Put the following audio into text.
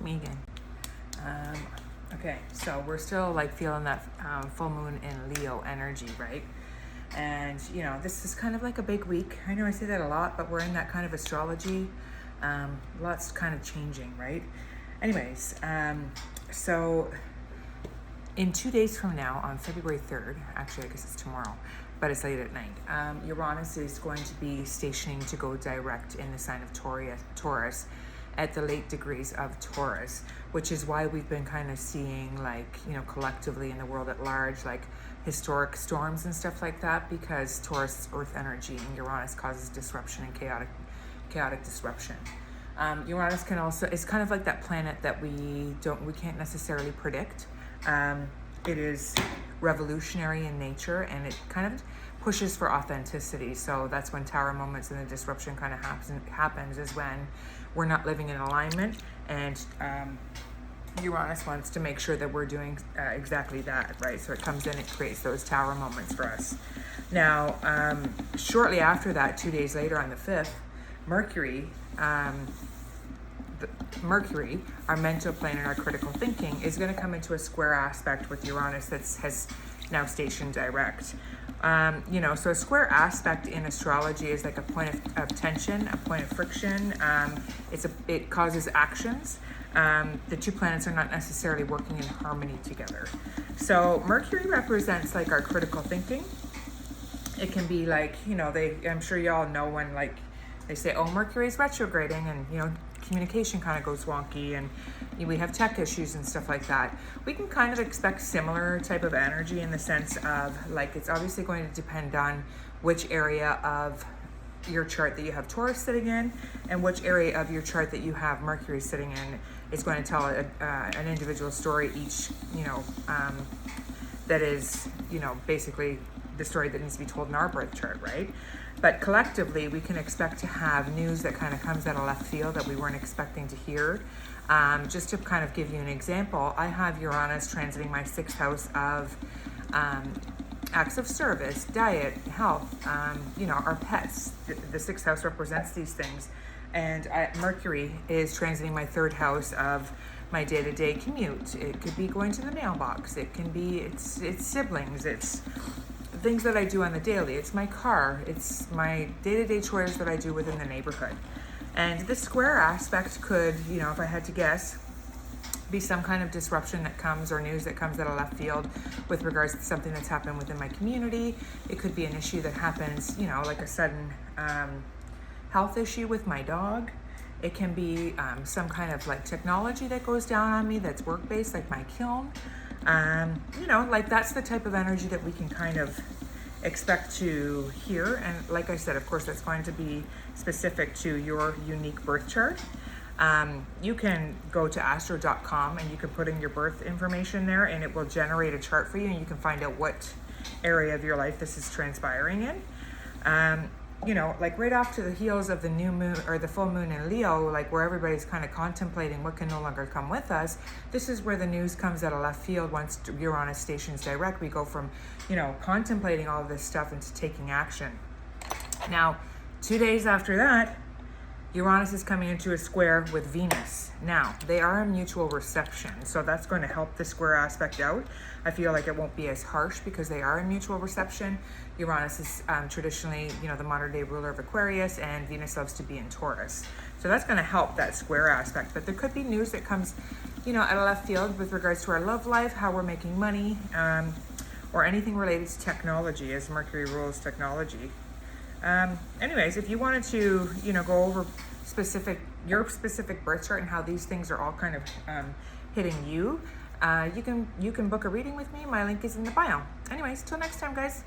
Me again. Okay, so we're still like feeling that full moon in Leo energy, right? And you know, this is kind of like a big week. I know I say that a lot, but we're in that kind of astrology. Lots kind of changing, right? Anyways, so in 2 days from now, on February 3rd, actually, I guess it's tomorrow, but it's late at night, Uranus is going to be stationing to go direct in the sign of Taurus at the late degrees of Taurus, which is why we've been kind of seeing, like, you know, collectively in the world at large, like historic storms and stuff like that, because Taurus earth energy and Uranus causes disruption and chaotic disruption. Uranus can also, it's kind of like that planet that we can't necessarily predict. It is revolutionary in nature, and it kind of pushes for authenticity. So that's when tower moments and the disruption kind of happens is when we're not living in alignment, and Uranus wants to make sure that we're doing exactly that, right? So it comes in, it creates those tower moments for us. Now, shortly after that, 2 days later on the 5th, Mercury, our mental plane and our critical thinking, is going to come into a square aspect with Uranus that has now stationed direct. You know, so a square aspect in astrology is like a point of tension, a point of friction. It causes actions. The two planets are not necessarily working in harmony together. So Mercury represents like our critical thinking. It can be like, you know, I'm sure y'all know when like they say, oh, Mercury is retrograding, and you know, communication kind of goes wonky, and we have tech issues and stuff like that. We can kind of expect similar type of energy in the sense of, like, it's obviously going to depend on which area of your chart that you have Taurus sitting in, and which area of your chart that you have Mercury sitting in is going to tell an individual story each, you know, that is, you know, basically the story that needs to be told in our birth chart, right? But collectively, we can expect to have news that kind of comes out of left field that we weren't expecting to hear. Just to kind of give you an example, I have Uranus transiting my 6th house of acts of service, diet, health, you know, our pets. The 6th house represents these things. And Mercury is transiting my 3rd house of my day-to-day commute. It could be going to the mailbox. It can be, it's siblings. It's things that I do on the daily. It's my car. It's my day-to-day chores that I do within the neighborhood. And the square aspect could, you know, if I had to guess, be some kind of disruption that comes, or news that comes out of left field with regards to something that's happened within my community. It could be an issue that happens, you know, like a sudden health issue with my dog. It can be some kind of like technology that goes down on me that's work-based, like my kiln. You know, like that's the type of energy that we can kind of expect to hear. And like I said, of course, that's going to be specific to your unique birth chart. You can go to astro.com and you can put in your birth information there, and it will generate a chart for you, and you can find out what area of your life this is transpiring in. You know, like right off to the heels of the new moon or the full moon in Leo, like where everybody's kind of contemplating what can no longer come with us, this is where the news comes out of left field. Once Uranus stations direct, we go from, you know, contemplating all of this stuff into taking action. Now, 2 days after that, Uranus is coming into a square with Venus. Now, they are a mutual reception, so that's going to help the square aspect out. I feel like it won't be as harsh because they are a mutual reception. Uranus is traditionally, you know, the modern day ruler of Aquarius, and Venus loves to be in Taurus. So that's going to help that square aspect. But there could be news that comes, you know, out of left field with regards to our love life, how we're making money, or anything related to technology, as Mercury rules technology. Anyways, if you wanted to, you know, go over your specific birth chart and how these things are all kind of hitting you, you can book a reading with me. My link is in the bio. Anyways, till next time, guys.